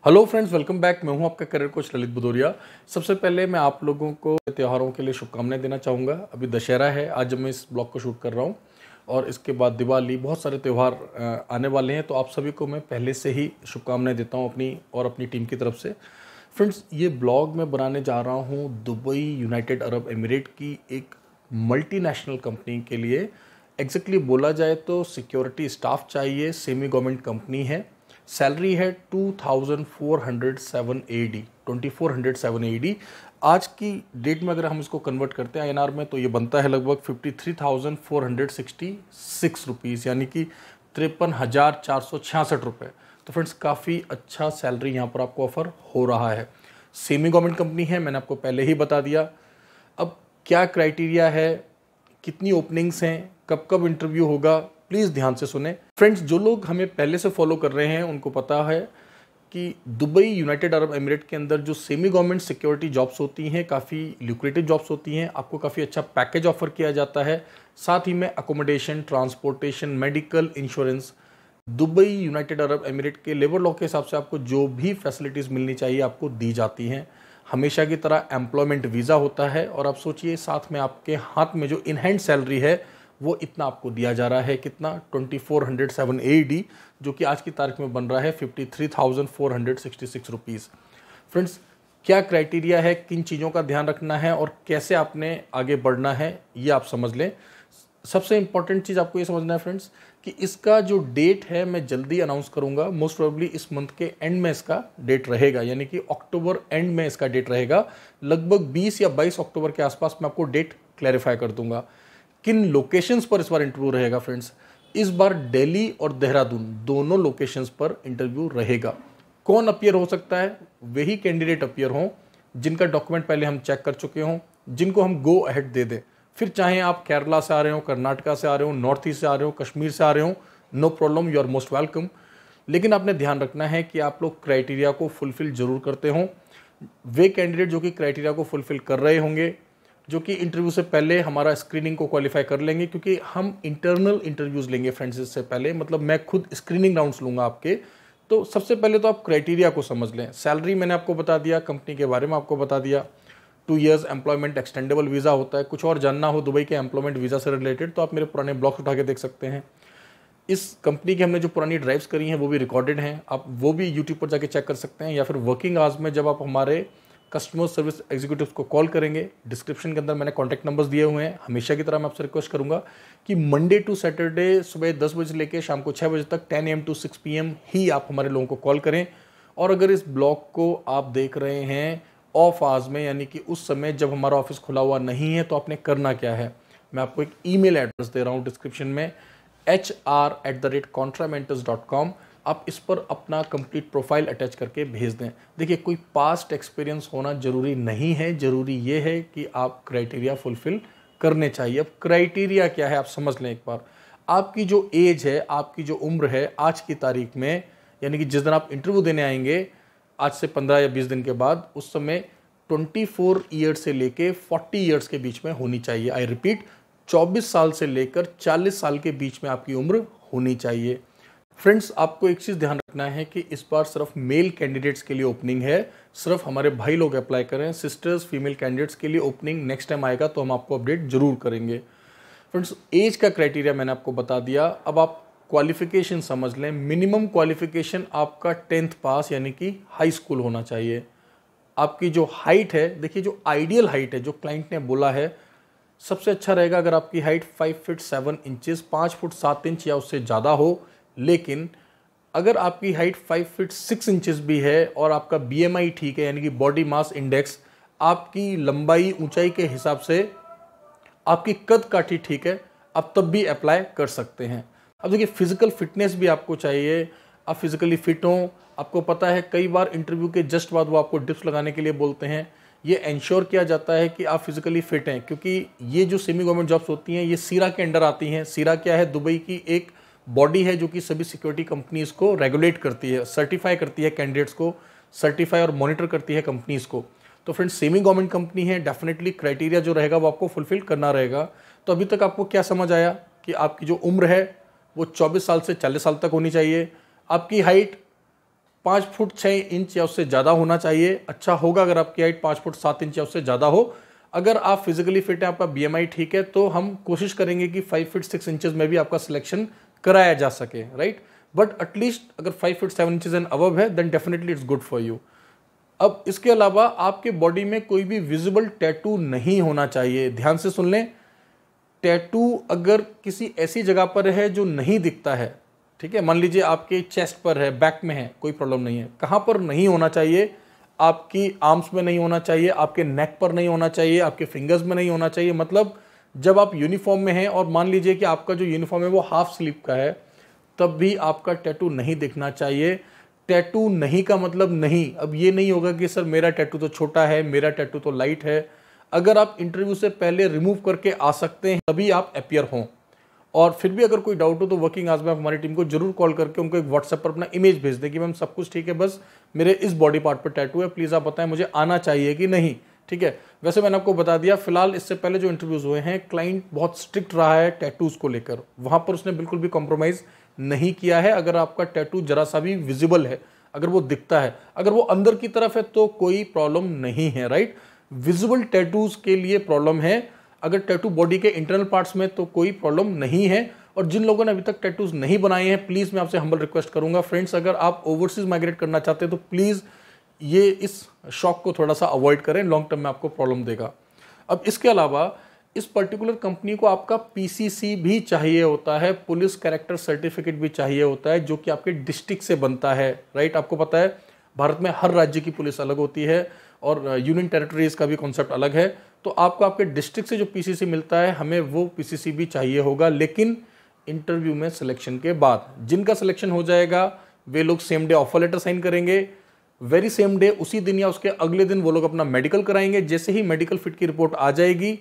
Hello friends, welcome back. मैं हूं आपका करियर कोच ललित भदौरिया। सबसे पहले मैं आप लोगों को त्योहारों के लिए शुभकामनाएं देना चाहूँगा। अभी दशहरा है आज जब मैं इस ब्लॉग को शूट कर रहा हूं, और इसके बाद दिवाली, बहुत सारे त्यौहार आने वाले हैं। तो आप सभी को मैं पहले से ही शुभकामनाएं देता हूं अपनी और अपनी टीम की तरफ से। फ्रेंड्स, ये ब्लॉग मैं बनाने जा रहा हूँ दुबई यूनाइटेड अरब एमिरेट की एक मल्टीनेशनल कंपनी के लिए। एग्जैक्टली बोला जाए तो सिक्योरिटी स्टाफ चाहिए, सेमी गवर्नमेंट कंपनी है। सैलरी है 2407 AD, 2407 AD। आज की डेट में अगर हम इसको कन्वर्ट करते हैं INR में तो ये बनता है लगभग 53,466 रुपीज़, यानी कि 53,466 रुपये। तो फ्रेंड्स, काफ़ी अच्छा सैलरी यहाँ पर आपको ऑफर हो रहा है। सेमी गवर्नमेंट कंपनी है, मैंने आपको पहले ही बता दिया। अब क्या क्राइटेरिया है, कितनी ओपनिंग्स हैं, कब कब इंटरव्यू होगा, प्लीज़ ध्यान से सुने। फ्रेंड्स, जो लोग हमें पहले से फॉलो कर रहे हैं उनको पता है कि दुबई यूनाइटेड अरब एमिरेट के अंदर जो सेमी गवर्नमेंट सिक्योरिटी जॉब्स होती हैं, काफ़ी ल्यूक्रेटिव जॉब्स होती हैं। आपको काफ़ी अच्छा पैकेज ऑफर किया जाता है, साथ ही में accommodation, transportation, medical, insurance. Dubai United Arab emirate के लेबर लॉ के हिसाब से आपको जो भी फैसिलिटीज़ मिलनी चाहिए आपको दी जाती हैं। हमेशा की तरह एम्प्लॉयमेंट वीज़ा होता है, और आप सोचिए साथ में आपके हाथ में जो इन हैंड सैलरी है वो इतना आपको दिया जा रहा है। कितना? 2407 AD, जो कि आज की तारीख में बन रहा है 53,466 रुपीज़। फ्रेंड्स, क्या क्राइटेरिया है, किन चीज़ों का ध्यान रखना है और कैसे आपने आगे बढ़ना है, ये आप समझ लें। सबसे इंपॉर्टेंट चीज़ आपको ये समझना है फ्रेंड्स कि इसका जो डेट है मैं जल्दी अनाउंस करूंगा। मोस्ट प्रोबेबली इस मंथ के एंड में इसका डेट रहेगा, यानी कि अक्टूबर एंड में इसका डेट रहेगा। लगभग 20 या 22 अक्टूबर के आसपास मैं आपको डेट क्लैरिफाई कर दूंगा। किन लोकेशंस पर इस बार इंटरव्यू रहेगा फ्रेंड्स? इस बार दिल्ली और देहरादून दोनों लोकेशंस पर इंटरव्यू रहेगा। कौन अपीयर हो सकता है? वही कैंडिडेट अपीयर हों जिनका डॉक्यूमेंट पहले हम चेक कर चुके हों, जिनको हम गो अहेड दे दें। फिर चाहे आप केरला से आ रहे हो, कर्नाटका से आ रहे हो, नॉर्थ ईस्ट से आ रहे हो, कश्मीर से आ रहे हो, no problem, you are most welcome. लेकिन आपने ध्यान रखना है कि आप लोग क्राइटेरिया को फुलफिल जरूर करते हों। वे कैंडिडेट जो कि क्राइटेरिया को फुलफिल कर रहे होंगे, जो कि इंटरव्यू से पहले हमारा स्क्रीनिंग को क्वालिफाई कर लेंगे, क्योंकि हम इंटरनल इंटरव्यूज़ लेंगे फ्रेंड्स इससे पहले। मतलब मैं खुद स्क्रीनिंग राउंड्स लूँगा आपके। तो सबसे पहले तो आप क्राइटेरिया को समझ लें। सैलरी मैंने आपको बता दिया, कंपनी के बारे में आपको बता दिया। 2 years एम्प्लॉयमेंट एक्सटेंडेबल वीज़ा होता है। कुछ और जानना हो दुबई के एम्प्लॉयमेंट वीज़ा से रिलेटेड तो आप मेरे पुराने ब्लॉग्स उठा के देख सकते हैं। इस कंपनी की हमने जो पुरानी ड्राइव्स करी हैं वो भी रिकॉर्डेड हैं, आप वो भी यूट्यूब पर जाके चेक कर सकते हैं। या फिर वर्किंग आवर्स में जब आप हमारे कस्टमर सर्विस एग्जीक्यूटिव्स को कॉल करेंगे, डिस्क्रिप्शन के अंदर मैंने कॉन्टैक्ट नंबर्स दिए हुए हैं। हमेशा की तरह मैं आपसे रिक्वेस्ट करूंगा कि मंडे टू सैटरडे सुबह 10 बजे लेके शाम को 6 बजे तक 10 AM to 6 PM ही आप हमारे लोगों को कॉल करें। और अगर इस ब्लॉग को आप देख रहे हैं ऑफ आवर्स में, यानी कि उस समय जब हमारा ऑफिस खुला हुआ नहीं है, तो आपने करना क्या है, मैं आपको एक ईमेल एड्रेस दे रहा हूँ डिस्क्रिप्शन में, hr@contramentors.com। आप इस पर अपना कंप्लीट प्रोफाइल अटैच करके भेज दें। देखिए, कोई पास्ट एक्सपीरियंस होना जरूरी नहीं है, जरूरी ये है कि आप क्राइटेरिया फुलफिल करने चाहिए। अब क्राइटेरिया क्या है आप समझ लें एक बार। आपकी जो एज है, आपकी जो उम्र है आज की तारीख में, यानी कि जिस दिन आप इंटरव्यू देने आएंगे आज से 15 या 20 दिन के बाद, उस समय 24 ईयर्स से लेके 40 ईयर्स के बीच में होनी चाहिए। आई रिपीट, 24 साल से लेकर 40 साल के बीच में आपकी उम्र होनी चाहिए। फ्रेंड्स, आपको एक चीज़ ध्यान रखना है कि इस बार सिर्फ मेल कैंडिडेट्स के लिए ओपनिंग है। सिर्फ हमारे भाई लोग अप्लाई करें। सिस्टर्स, फीमेल कैंडिडेट्स के लिए ओपनिंग नेक्स्ट टाइम आएगा तो हम आपको अपडेट जरूर करेंगे। फ्रेंड्स, एज का क्राइटेरिया मैंने आपको बता दिया। अब आप क्वालिफिकेशन समझ लें। मिनिमम क्वालिफिकेशन आपका 10th पास यानी कि हाई स्कूल होना चाहिए। आपकी जो हाइट है, देखिए जो आइडियल हाइट है जो क्लाइंट ने बोला है, सबसे अच्छा रहेगा अगर आपकी height 5 feet 7 inches, 5 foot 7 inch या उससे ज़्यादा हो। लेकिन अगर आपकी हाइट 5 फीट 6 इंचेस भी है और आपका BMI ठीक है, यानी कि बॉडी मास इंडेक्स, आपकी लंबाई ऊंचाई के हिसाब से आपकी कद काठी ठीक है, आप तब भी अप्लाई कर सकते हैं। अब देखिए, फिजिकल फिटनेस भी आपको चाहिए। आप फिजिकली फिट हों। आपको पता है कई बार इंटरव्यू के जस्ट बाद वो आपको डिप्स लगाने के लिए बोलते हैं। ये इंश्योर किया जाता है कि आप फिजिकली फिट हैं, क्योंकि ये जो सेमी गवर्नमेंट जॉब्स होती हैं ये सीरा के अंडर आती हैं। सीरा क्या है? दुबई की एक बॉडी है जो कि सभी सिक्योरिटी कंपनीज को रेगुलेट करती है, सर्टिफाई करती है, कैंडिडेट्स को सर्टिफाई और मॉनिटर करती है कंपनीज को। तो फ्रेंड्स, सेमी गवर्नमेंट कंपनी है, डेफिनेटली क्राइटेरिया जो रहेगा वो आपको फुलफिल करना रहेगा। तो अभी तक आपको क्या समझ आया कि आपकी जो उम्र है वो 24 साल से 40 साल तक होनी चाहिए। आपकी हाइट 5 फुट 6 इंच या उससे ज़्यादा होना चाहिए। अच्छा होगा अगर आपकी हाइट 5 फुट 7 इंच या उससे ज़्यादा हो। अगर आप फिजिकली फिट हैं, आपका BMI ठीक है, तो हम कोशिश करेंगे कि 5 फीट 6 इंचेस में भी आपका सिलेक्शन कराया जा सके, राइट। बट एटलीस्ट अगर 5 फीट 7 इंचेस एंड अबव है then definitely it's good for you. अब इसके अलावा आपके बॉडी में कोई भी विजिबल टैटू नहीं होना चाहिए। ध्यान से सुन लें, टैटू अगर किसी ऐसी जगह पर है जो नहीं दिखता है, ठीक है, मान लीजिए आपके चेस्ट पर है, बैक में है, कोई प्रॉब्लम नहीं है। कहाँ पर नहीं होना चाहिए? आपकी आर्म्स में नहीं होना चाहिए, आपके नेक पर नहीं होना चाहिए, आपके फिंगर्स में नहीं होना चाहिए। मतलब जब आप यूनिफॉर्म में हैं और मान लीजिए कि आपका जो यूनिफॉर्म है वो हाफ स्लीव का है, तब भी आपका टैटू नहीं दिखना चाहिए। टैटू नहीं का मतलब नहीं, अब ये नहीं होगा कि सर मेरा टैटू तो छोटा है, मेरा टैटू तो लाइट है। अगर आप इंटरव्यू से पहले रिमूव करके आ सकते हैं तभी आप अपीयर हों। और फिर भी अगर कोई डाउट हो तो वर्किंग आवर्स में आप हमारी टीम को जरूर कॉल करके उनको एक व्हाट्सएप पर अपना इमेज भेज दें कि मैम सब कुछ ठीक है, बस मेरे इस बॉडी पार्ट पर टैटू है, प्लीज़ आप बताएं मुझे आना चाहिए कि नहीं, ठीक है। वैसे मैंने आपको बता दिया, फिलहाल इससे पहले जो इंटरव्यूज हुए हैं क्लाइंट बहुत स्ट्रिक्ट रहा है टैटूज़ को लेकर, वहाँ पर उसने बिल्कुल भी कॉम्प्रोमाइज़ नहीं किया है। अगर आपका टैटू जरा सा भी विजिबल है, अगर वो दिखता है, अगर वो अंदर की तरफ है तो कोई प्रॉब्लम नहीं है, राइट। विजिबल टैटूज़ के लिए प्रॉब्लम है, अगर टैटू बॉडी के इंटरनल पार्ट्स में तो कोई प्रॉब्लम नहीं है। और जिन लोगों ने अभी तक टैटूज नहीं बनाए हैं, प्लीज़ मैं आपसे हम्बल रिक्वेस्ट करूंगा फ्रेंड्स, अगर आप ओवरसीज माइग्रेट करना चाहते हैं तो प्लीज़ ये इस शॉक को थोड़ा सा अवॉइड करें, लॉन्ग टर्म में आपको प्रॉब्लम देगा। अब इसके अलावा इस पर्टिकुलर कंपनी को आपका PCC भी चाहिए होता है, पुलिस कैरेक्टर सर्टिफिकेट भी चाहिए होता है, जो कि आपके डिस्ट्रिक्ट से बनता है, राइट। आपको पता है भारत में हर राज्य की पुलिस अलग होती है और यूनियन टेरिटरीज का भी कॉन्सेप्ट अलग है। तो आपको आपके डिस्ट्रिक्ट से जो PCC मिलता है, हमें वो PCC भी चाहिए होगा, लेकिन इंटरव्यू में सिलेक्शन के बाद। जिनका सिलेक्शन हो जाएगा वे लोग same day offer letter sign करेंगे, वेरी सेम डे, उसी दिन या उसके अगले दिन वो लोग अपना मेडिकल कराएंगे। जैसे ही मेडिकल फिट की रिपोर्ट आ जाएगी,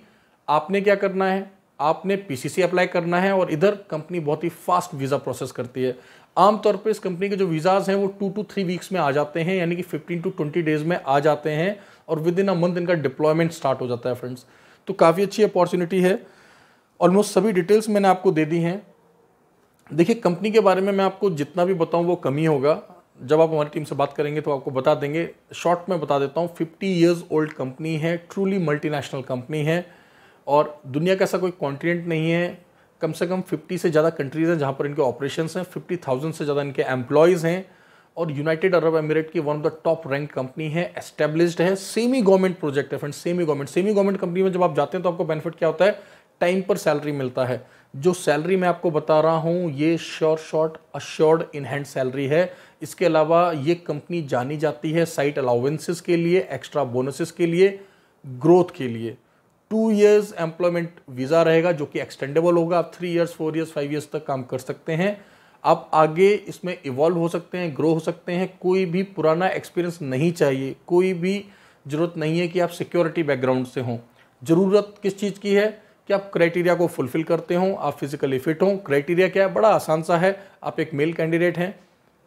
आपने क्या करना है, आपने PCC अप्लाई करना है। और इधर कंपनी बहुत ही फास्ट वीज़ा प्रोसेस करती है। आमतौर पर इस कंपनी के जो वीज़ाज हैं वो 2 to 3 वीक्स में आ जाते हैं, यानी कि 15 to 20 डेज में आ जाते हैं और विद इन अ मंथ इनका डिप्लॉयमेंट स्टार्ट हो जाता है फ्रेंड्स। तो काफ़ी अच्छी अपॉर्चुनिटी है। ऑलमोस्ट सभी डिटेल्स मैंने आपको दे दी हैं। देखिए, कंपनी के बारे में मैं आपको जितना भी बताऊं वो कम ही होगा, जब आप हमारी टीम से बात करेंगे तो आपको बता देंगे। शॉर्ट में बता देता हूं, 50 ईयर्स ओल्ड कंपनी है, ट्रूली मल्टीनेशनल कंपनी है और दुनिया का ऐसा कोई कॉन्टिनेंट नहीं है, कम से कम 50 से ज़्यादा कंट्रीज़ हैं जहां पर इनके ऑपरेशंस हैं, 50,000 से ज़्यादा इनके एम्प्लॉयज़ हैं और यूनाइटेड अरब एमिरेट की one of the top rank company है, एस्टेब्लिश्ड है, सेमी गवर्नमेंट प्रोजेक्ट है फ्रेंड्स। सेमी गवर्नमेंट कंपनी में जब आप जाते हैं तो आपको बेनिफिट क्या होता है, टाइम पर सैलरी मिलता है। जो सैलरी मैं आपको बता रहा हूँ ये short assured in hand salary है। इसके अलावा ये कंपनी जानी जाती है साइट अलाउंसेस के लिए, एक्स्ट्रा बोनसेस के लिए, ग्रोथ के लिए। 2 इयर्स एम्प्लॉयमेंट वीज़ा रहेगा जो कि एक्सटेंडेबल होगा। आप 3 इयर्स 4 इयर्स 5 इयर्स तक काम कर सकते हैं। आप आगे इसमें इवॉल्व हो सकते हैं, ग्रो हो सकते हैं। कोई भी पुराना एक्सपीरियंस नहीं चाहिए, कोई भी ज़रूरत नहीं है कि आप सिक्योरिटी बैकग्राउंड से हों। ज़रूरत किस चीज़ की है कि आप क्राइटेरिया को फुलफिल करते हों, आप फिजिकली फिट हों। क्राइटेरिया क्या है, बड़ा आसान सा है। आप एक मेल कैंडिडेट हैं,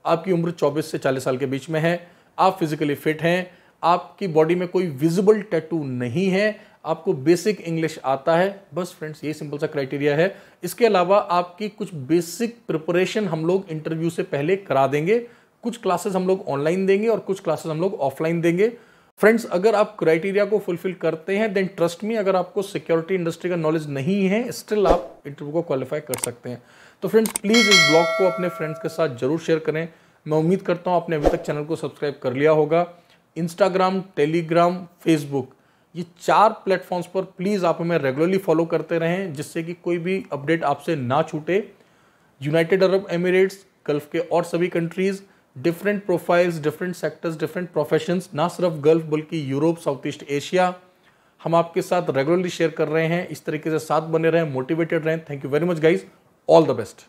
आपकी उम्र 24 से 40 साल के बीच में है, आप फिजिकली फिट हैं, आपकी बॉडी में कोई विजिबल टैटू नहीं है, आपको बेसिक इंग्लिश आता है, बस फ्रेंड्स ये सिंपल सा क्राइटेरिया है। इसके अलावा आपकी कुछ बेसिक प्रिपरेशन हम लोग इंटरव्यू से पहले करा देंगे। कुछ क्लासेस हम लोग ऑनलाइन देंगे और कुछ क्लासेस हम लोग ऑफलाइन देंगे। फ्रेंड्स, अगर आप क्राइटेरिया को फुलफिल करते हैं देन ट्रस्ट मी, अगर आपको सिक्योरिटी इंडस्ट्री का नॉलेज नहीं है स्टिल आप इंटरव्यू को क्वालिफाई कर सकते हैं। तो फ्रेंड्स प्लीज़ इस ब्लॉग को अपने फ्रेंड्स के साथ जरूर शेयर करें। मैं उम्मीद करता हूँ आपने अभी तक चैनल को सब्सक्राइब कर लिया होगा। इंस्टाग्राम, टेलीग्राम, फेसबुक, ये 4 प्लेटफॉर्म्स पर प्लीज़ आप हमें रेगुलरली फॉलो करते रहें, जिससे कि कोई भी अपडेट आपसे ना छूटे। यूनाइटेड अरब एमिरेट्स, गल्फ के और सभी countries, different profiles, different sectors, different professions, ना सिर्फ गल्फ बल्कि यूरोप, साउथ ईस्ट एशिया, हम आपके साथ रेगुलरली शेयर कर रहे हैं। इस तरीके से साथ बने रहें, मोटिवेटेड रहें। Thank you very much guys, all the best.